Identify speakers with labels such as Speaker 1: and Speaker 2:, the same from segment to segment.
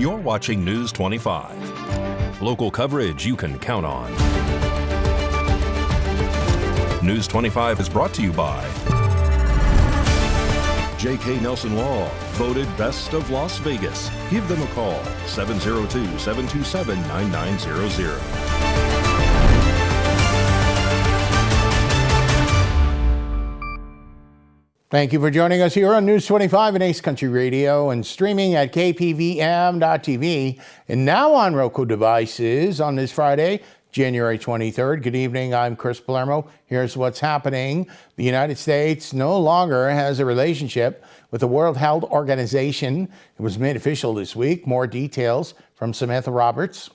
Speaker 1: You're watching News 25. Local coverage you can count on. News 25 is brought to you by J.K. Nelson Law, voted Best of Las Vegas. Give them a call, 702-727-9900.
Speaker 2: Thank you for joining us here on News 25 and Ace Country Radio and streaming at KPVM.TV and now on Roku devices on this Friday, January 23rd. Good evening. I'm Chris Palermo. Here's what's happening. The United States no longer has a relationship with the World Health Organization. It was made official this week. More details from Samantha Roberts.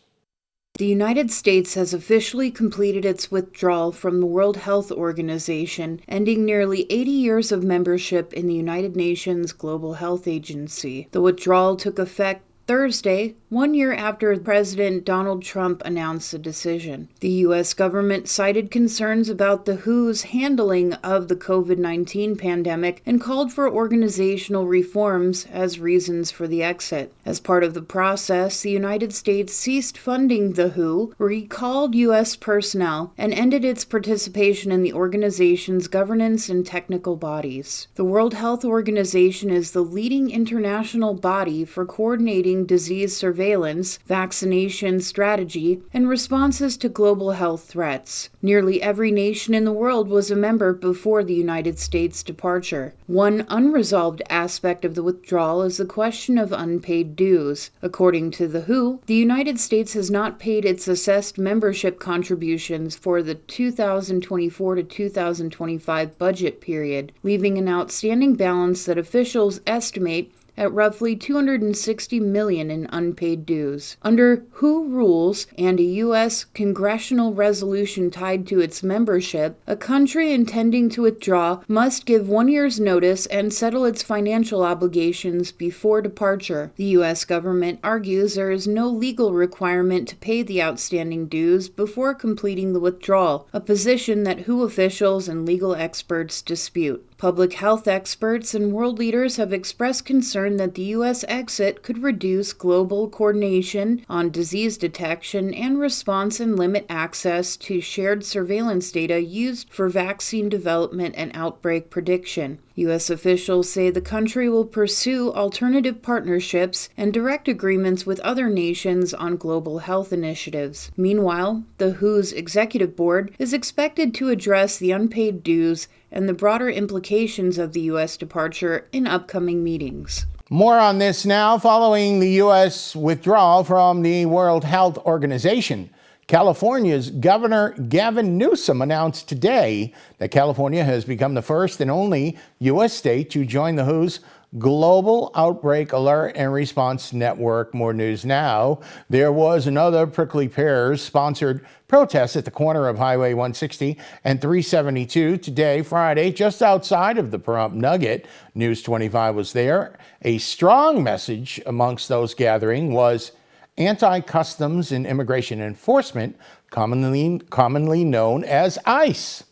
Speaker 3: The United States has officially completed its withdrawal from the World Health Organization, ending nearly 80 years of membership in the United Nations Global Health Agency. The withdrawal took effect Thursday, 1 year after President Donald Trump announced the decision. The U.S. government cited concerns about the WHO's handling of the COVID-19 pandemic and called for organizational reforms as reasons for the exit. As part of the process, the United States ceased funding the WHO, recalled U.S. personnel, and ended its participation in the organization's governance and technical bodies. The World Health Organization is the leading international body for coordinating disease surveillance, vaccination strategy, and responses to global health threats. Nearly every nation in the world was a member before the United States' departure. One unresolved aspect of the withdrawal is the question of unpaid dues. According to the WHO, the United States has not paid its assessed membership contributions for the 2024 to 2025 budget period, leaving an outstanding balance that officials estimate at roughly $260 million in unpaid dues. Under WHO rules and a U.S. congressional resolution tied to its membership, a country intending to withdraw must give 1 year's notice and settle its financial obligations before departure. The U.S. government argues there is no legal requirement to pay the outstanding dues before completing the withdrawal, a position that WHO officials and legal experts dispute. Public health experts and world leaders have expressed concern that the U.S. exit could reduce global coordination on disease detection and response and limit access to shared surveillance data used for vaccine development and outbreak prediction. U.S. officials say the country will pursue alternative partnerships and direct agreements with other nations on global health initiatives. Meanwhile, the WHO's executive board is expected to address the unpaid dues and the broader implications of the U.S. departure in upcoming meetings.
Speaker 2: More on this now. Following the U.S. withdrawal from the World Health Organization, California's Governor Gavin Newsom announced today that California has become the first and only U.S. state to join the WHO's Global Outbreak Alert and Response Network. More news now. There was another Prickly Pears sponsored protest at the corner of Highway 160 and 372 today, Friday, just outside of the Pahrump Nugget. News 25 was there. A strong message amongst those gathering was anti-customs and immigration enforcement, commonly known as ICE.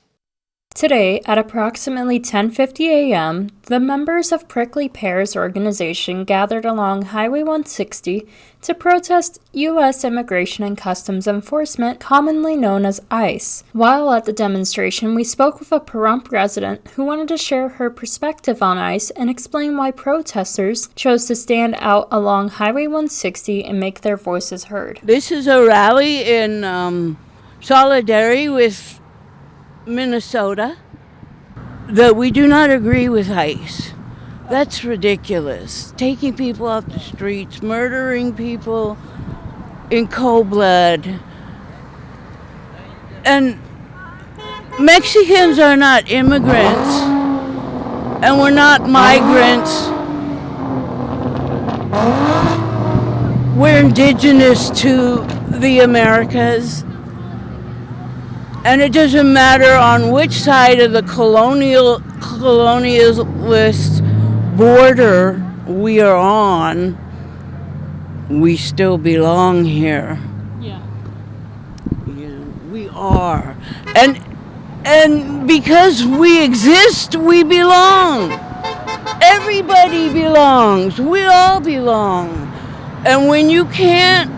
Speaker 4: Today, at approximately 10:50 a.m., the members of Prickly Pears organization gathered along Highway 160 to protest U.S. Immigration and Customs Enforcement, commonly known as ICE. While at the demonstration, we spoke with a Pahrump resident who wanted to share her perspective on ICE and explain why protesters chose to stand out along Highway 160 and make their voices heard.
Speaker 5: This is a rally in solidarity with Minnesota, that we do not agree with ICE. That's ridiculous. Taking people off the streets, murdering people in cold blood. And Mexicans are not immigrants, and we're not migrants. We're indigenous to the Americas. And it doesn't matter on which side of the colonialist border we are on, we still belong here. Yeah, we are. And because we exist, we belong. Everybody belongs. We all belong. And when you can't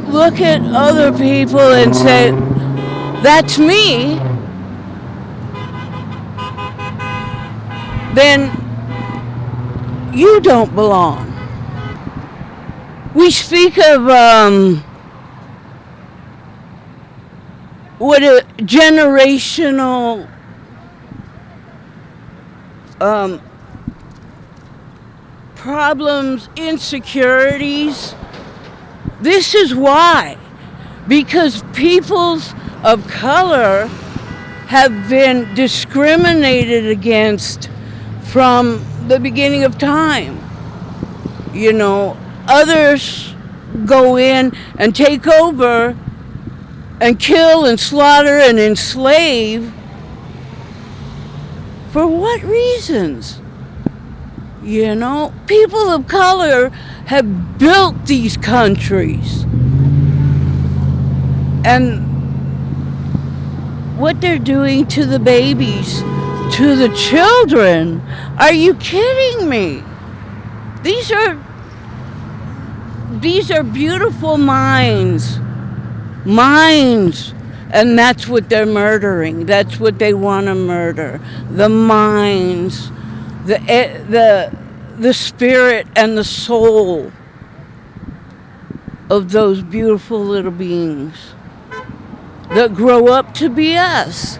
Speaker 5: look at other people and say, that's me, then you don't belong. We speak of what a generational problems, insecurities. This is why. Because peoples of color have been discriminated against from the beginning of time. You know, others go in and take over and kill and slaughter and enslave. For what reasons? You know, people of color have built these countries. And what they're doing to the babies, to the children, are you kidding me? These are beautiful minds, and that's what they're murdering. That's what they want to murder. The minds, the spirit and the soul of those beautiful little beings that grow up to be us.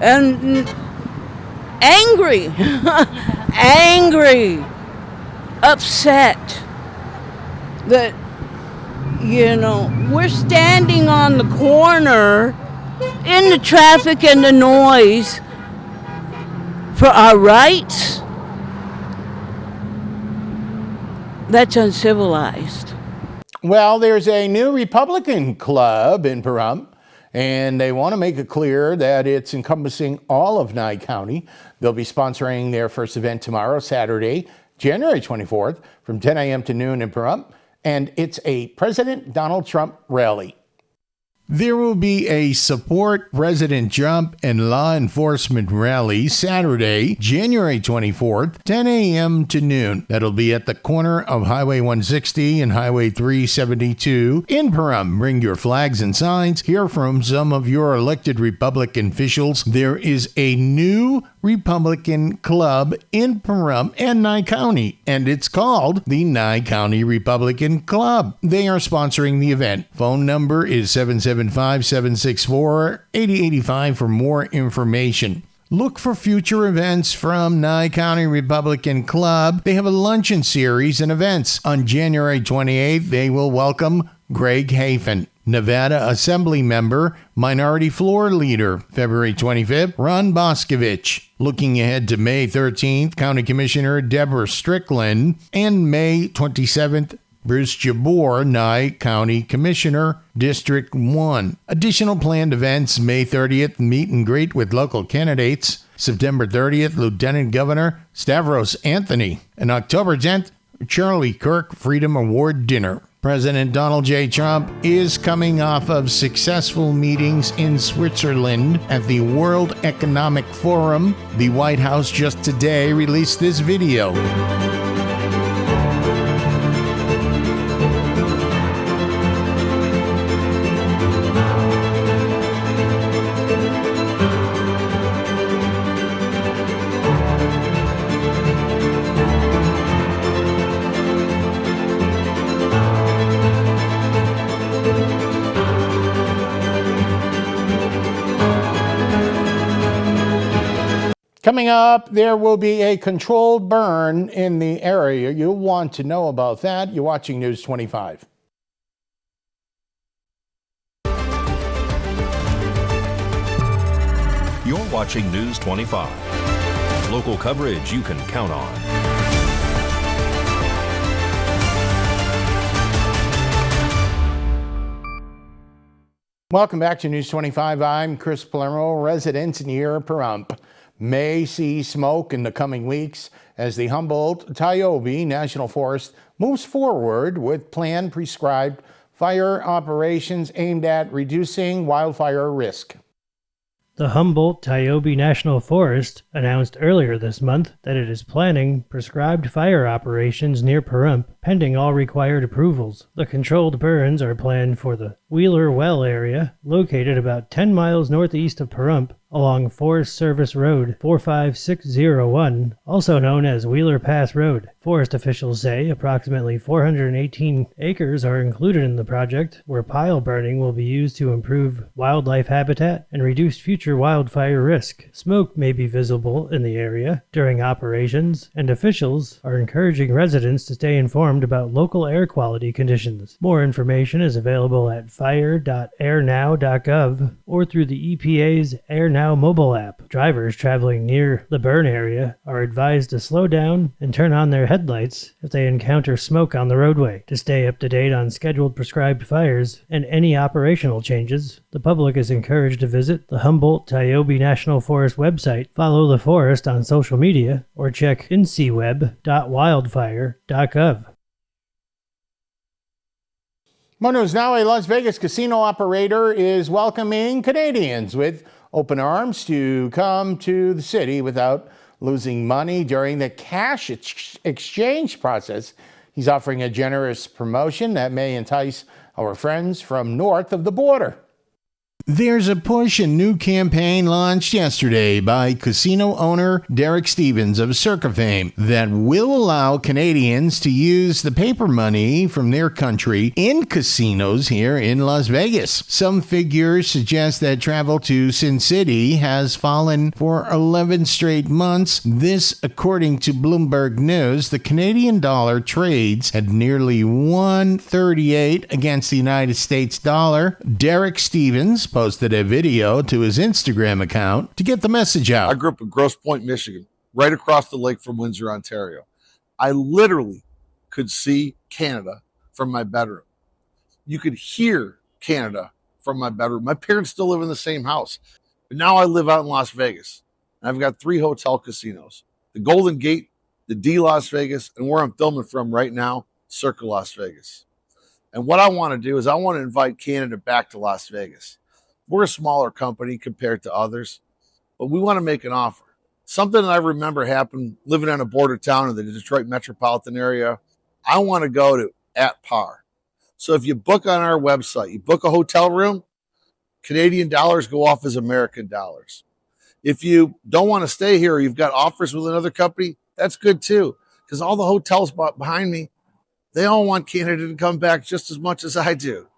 Speaker 5: And angry, angry, upset that, you know, we're standing on the corner in the traffic and the noise for our rights. That's uncivilized.
Speaker 2: Well, there's a new Republican club in Pahrump, and they want to make it clear that it's encompassing all of Nye County. They'll be sponsoring their first event tomorrow, Saturday, January 24th, from 10 a.m. to noon in Pahrump, and it's a President Donald Trump rally. There will be a support President Trump and law enforcement rally Saturday, January 24th, 10 a.m. to noon. That'll be at the corner of Highway 160 and Highway 372 in Pahrump. Bring your flags and signs. Hear from some of your elected Republican officials. There is a new Republican club in Pahrump and Nye County, and it's called the Nye County Republican Club. They are sponsoring the event. Phone number is 775-764-8085 for more information. Look for future events from Nye County Republican Club. They have a luncheon series and events. On January 28th, they will welcome Greg Hafen, Nevada Assembly Member, Minority Floor Leader. February 25th, Ron Boscovich. Looking ahead to May 13th, County Commissioner Deborah Strickland. And May 27th, Bruce Jabor, Nye County Commissioner, District 1. Additional planned events, May 30th, meet and greet with local candidates. September 30th, Lieutenant Governor Stavros Anthony. And October 10th, Charlie Kirk Freedom Award Dinner. President Donald J. Trump is coming off of successful meetings in Switzerland at the World Economic Forum. The White House just today released this video. Coming up, there will be a controlled burn in the area. You'll want to know about that. You're watching News 25.
Speaker 1: You're watching News 25. Local coverage you can count on.
Speaker 2: Welcome back to News 25. I'm Chris Palermo. Residents near Pahrump may see smoke in the coming weeks as the Humboldt-Tiobe National Forest moves forward with planned prescribed fire operations aimed at reducing wildfire risk.
Speaker 6: The Humboldt-Tiobe National Forest announced earlier this month that it is planning prescribed fire operations near Pahrump, pending all required approvals. The controlled burns are planned for the Wheeler Well area, located about 10 miles northeast of Pahrump, along Forest Service Road 45601, also known as Wheeler Pass Road. Forest officials say approximately 418 acres are included in the project, where pile burning will be used to improve wildlife habitat and reduce future wildfire risk. Smoke may be visible in the area during operations, and officials are encouraging residents to stay informed about local air quality conditions. More information is available at fire.airnow.gov or through the EPA's Air Now mobile app. Drivers traveling near the burn area are advised to slow down and turn on their headlights if they encounter smoke on the roadway. To stay up to date on scheduled prescribed fires and any operational changes, the public is encouraged to visit the Humboldt-Tiobe National Forest website, follow the forest on social media, or check ncweb.wildfire.gov.
Speaker 2: More news now. A Las Vegas casino operator is welcoming Canadians with open arms to come to the city without losing money during the cash exchange process. He's offering a generous promotion that may entice our friends from north of the border. There's a push and new campaign launched yesterday by casino owner Derek Stevens of Circa fame that will allow Canadians to use the paper money from their country in casinos here in Las Vegas. Some figures suggest that travel to Sin City has fallen for 11 straight months. This, according to Bloomberg News. The Canadian dollar trades at nearly 138 against the United States dollar. Derek Stevens posted a video to his Instagram account to get the message out.
Speaker 7: I grew up in Grosse Pointe, Michigan, right across the lake from Windsor, Ontario. I literally could see Canada from my bedroom. You could hear Canada from my bedroom. My parents still live in the same house. But now I live out in Las Vegas. And I've got 3 hotel casinos. The Golden Gate, the D Las Vegas, and where I'm filming from right now, Circa Las Vegas. And what I want to do is I want to invite Canada back to Las Vegas. We're a smaller company compared to others, but we want to make an offer. Something that I remember happened living in a border town in the Detroit metropolitan area. I want to go to at par. So if you book on our website, you book a hotel room, Canadian dollars go off as American dollars. If you don't want to stay here or you've got offers with another company, that's good too, because all the hotels behind me, they all want Canada to come back just as much as I do.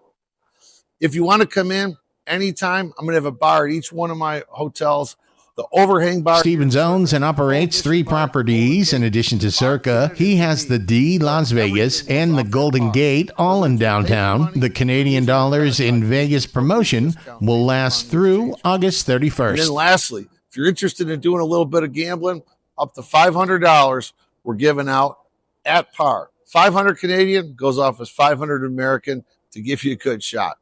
Speaker 7: If you want to come in, anytime, I'm going to have a bar at each one of my hotels. The overhang bar.
Speaker 2: Stevens owns and operates 3 properties in addition to Circa. He has the D Las Vegas and the Golden Gate, all in downtown. The Canadian dollars in Vegas promotion will last through August 31st.
Speaker 7: And then lastly, if you're interested in doing a little bit of gambling, up to $500 we're giving out at par. 500 Canadian goes off as 500 American to give you a good shot.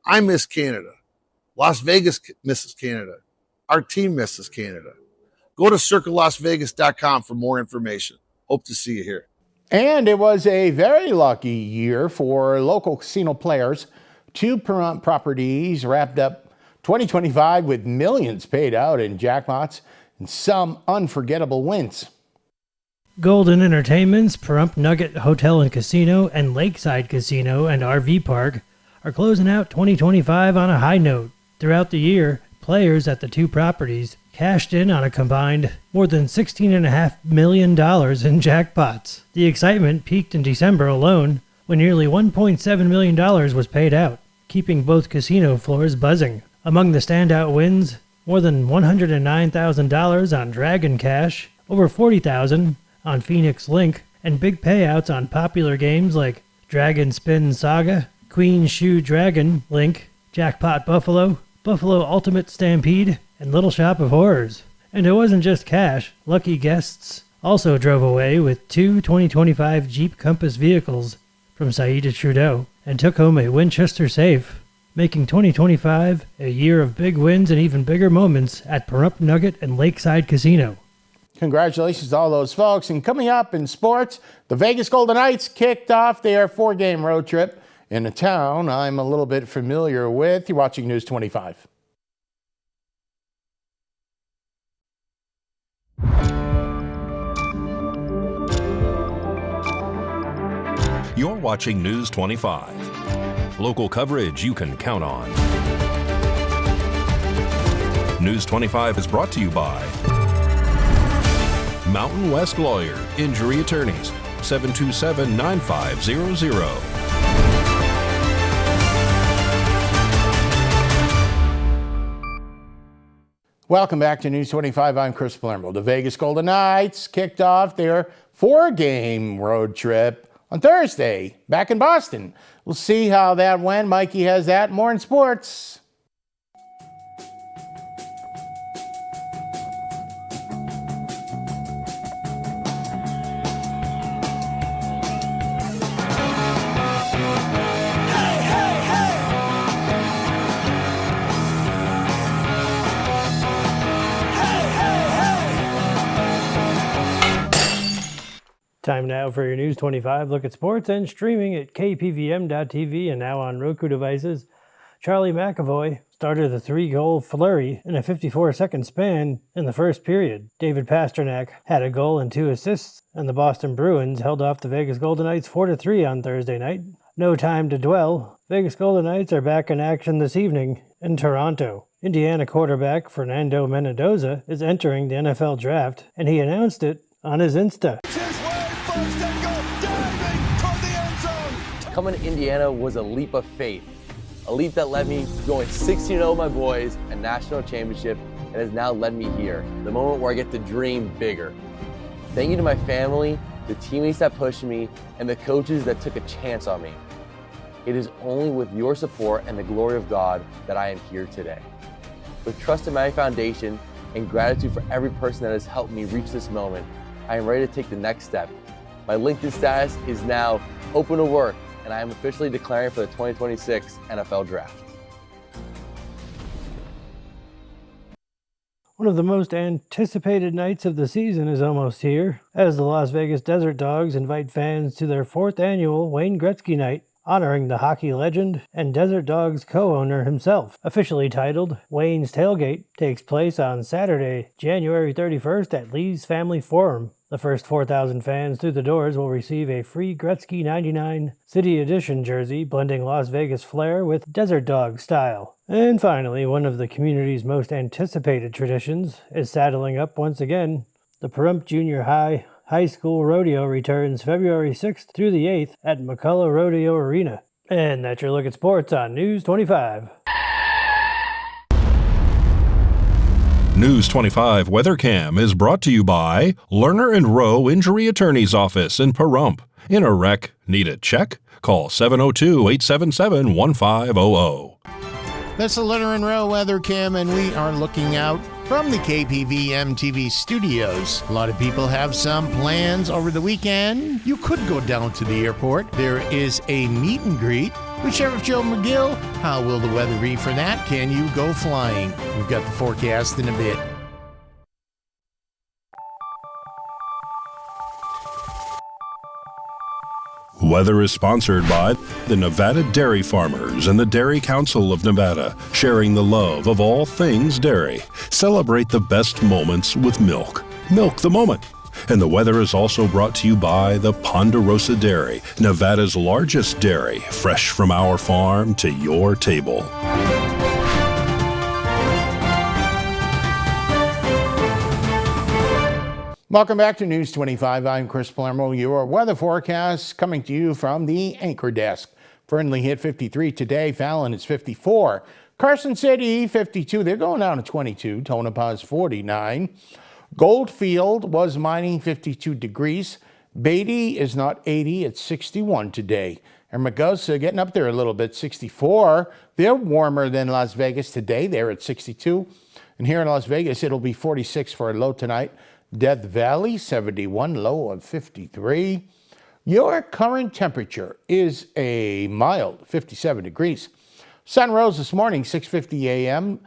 Speaker 7: I miss Canada. Las Vegas misses Canada. Our team misses Canada. Go to circalasvegas.com for more information. Hope to see you here.
Speaker 2: And it was a very lucky year for local casino players. 2 Pahrump properties wrapped up 2025 with millions paid out in jackpots and some unforgettable wins.
Speaker 6: Golden Entertainment's Pahrump Nugget Hotel and Casino and Lakeside Casino and RV Park are closing out 2025 on a high note. Throughout the year, players at the 2 properties cashed in on a combined more than $16.5 million in jackpots. The excitement peaked in December alone, when nearly $1.7 million was paid out, keeping both casino floors buzzing. Among the standout wins, more than $109,000 on Dragon Cash, over $40,000 on Phoenix Link, and big payouts on popular games like Dragon Spin Saga, Queen Shoe Dragon Link, Jackpot Buffalo, Buffalo Ultimate Stampede, and Little Shop of Horrors. And it wasn't just cash. Lucky guests also drove away with 2 2025 Jeep Compass vehicles from Saida Trudeau and took home a Winchester safe, making 2025 a year of big wins and even bigger moments at Pahrump Nugget and Lakeside Casino.
Speaker 2: Congratulations to all those folks. And coming up in sports, the Vegas Golden Knights kicked off their 4-game road trip in a town I'm a little bit familiar with. You're watching News 25.
Speaker 1: You're watching News 25. Local coverage you can count on. News 25 is brought to you by Mountain West Lawyer, Injury Attorneys, 727-9500.
Speaker 2: Welcome back to News 25. I'm Chris Palermo. The Vegas Golden Knights kicked off their 4-game road trip on Thursday back in Boston. We'll see how that went. Mikey has that. More in sports.
Speaker 6: Time now for your News 25 look at sports and streaming at KPVM.TV and now on Roku devices. Charlie McAvoy started a 3-goal flurry in a 54-second span in the first period. David Pastrnak had a goal and 2 assists, and the Boston Bruins held off the Vegas Golden Knights 4-3 on Thursday night. No time to dwell. Vegas Golden Knights are back in action this evening in Toronto. Indiana quarterback Fernando Mendoza is entering the NFL draft, and he announced it on his Insta.
Speaker 8: Coming to Indiana was a leap of faith, a leap that led me going 16-0 with my boys, a national championship, and has now led me here, the moment where I get to dream bigger. Thank you to my family, the teammates that pushed me, and the coaches that took a chance on me. It is only with your support and the glory of God that I am here today. With trust in my foundation and gratitude for every person that has helped me reach this moment, I am ready to take the next step. My LinkedIn status is now open to work, and I am officially declaring for the 2026 NFL Draft.
Speaker 6: One of the most anticipated nights of the season is almost here, as the Las Vegas Desert Dogs invite fans to their 4th annual Wayne Gretzky Night, honoring the hockey legend and Desert Dogs co-owner himself. Officially titled Wayne's Tailgate, takes place on Saturday, January 31st at Lee's Family Forum. The first 4,000 fans through the doors will receive a free Gretzky 99 City Edition jersey, blending Las Vegas flair with Desert Dog style. And finally, one of the community's most anticipated traditions is saddling up once again. The Pahrump Junior High School Rodeo returns February 6th through the 8th at McCullough Rodeo Arena. And that's your look at sports on News 25.
Speaker 1: News 25 Weather Cam is brought to you by Lerner and Rowe Injury Attorney's Office in Pahrump. In a wreck, need a check? Call 702-877-1500.
Speaker 2: That's the Lerner and Rowe Weather Cam, and we are looking out from the KPVM TV studios. A lot of people have some plans over the weekend. You could go down to the airport. There is a meet and greet with Sheriff Joe McGill. How will the weather be for that? Can you go flying? We've got the forecast in a bit.
Speaker 1: Weather is sponsored by the Nevada Dairy Farmers and the Dairy Council of Nevada, sharing the love of all things dairy. Celebrate the best moments with milk. Milk the moment. And the weather is also brought to you by the Ponderosa Dairy, Nevada's largest dairy, fresh from our farm to your table.
Speaker 2: Welcome back to News 25. I'm Chris Palermo. Your weather forecast coming to you from the Anchor Desk. Fernley hit 53 today. Fallon is 54. Carson City 52. They're going down to 22. Tonopah's 49. Goldfield was mining 52 degrees. Beatty is not 80. It's 61 today. And Magosa getting up there a little bit, 64. They're warmer than Las Vegas today. They're at 62. And here in Las Vegas, it'll be 46 for a low tonight. Death Valley, 71, low of 53. Your current temperature is a mild 57 degrees. Sun rose this morning, 6:50 a.m.,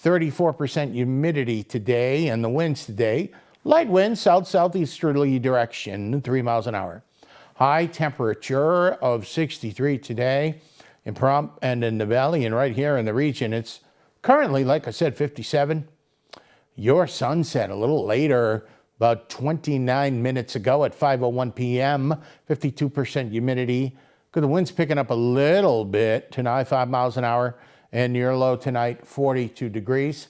Speaker 2: 34% humidity today, and the winds today, light winds, south-southeasterly direction, 3 miles an hour. High temperature of 63 today in Pahrump and in the valley, and right here in the region, it's currently, like I said, 57. Your sunset a little later about 29 minutes ago at 5:01 p.m., 52% humidity. The wind's picking up a little bit tonight, 5 miles an hour, and your low tonight, 42 degrees.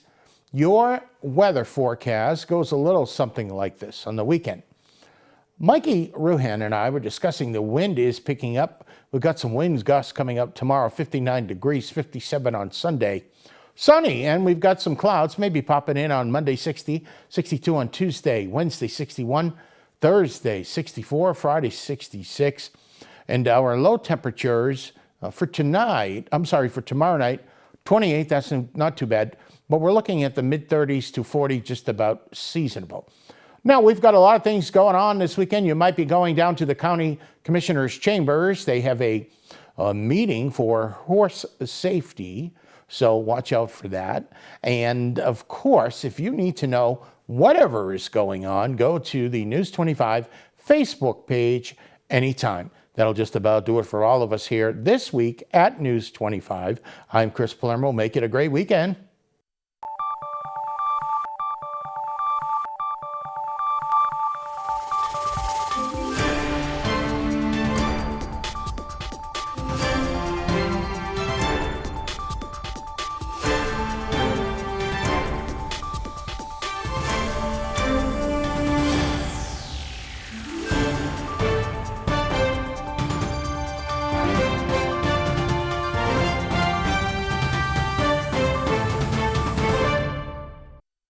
Speaker 2: Your weather forecast goes a little something like this on the weekend. Mikey Ruhan and I were discussing the wind is picking up. We've got some winds gusts coming up tomorrow, 59 degrees, 57 on Sunday. Sunny, and we've got some clouds maybe popping in on Monday, 60, 62 on Tuesday, Wednesday, 61, Thursday, 64, Friday, 66. And our low temperatures for tomorrow night, 28, that's not too bad. But we're looking at the mid-30s to 40, just about seasonable. Now, we've got a lot of things going on this weekend. You might be going down to the county commissioners' chambers. They have a meeting for horse safety, so watch out for that. And, of course, if you need to know whatever is going on, go to the News 25 Facebook page anytime. That'll just about do it for all of us here this week at News 25. I'm Chris Palermo. Make it a great weekend.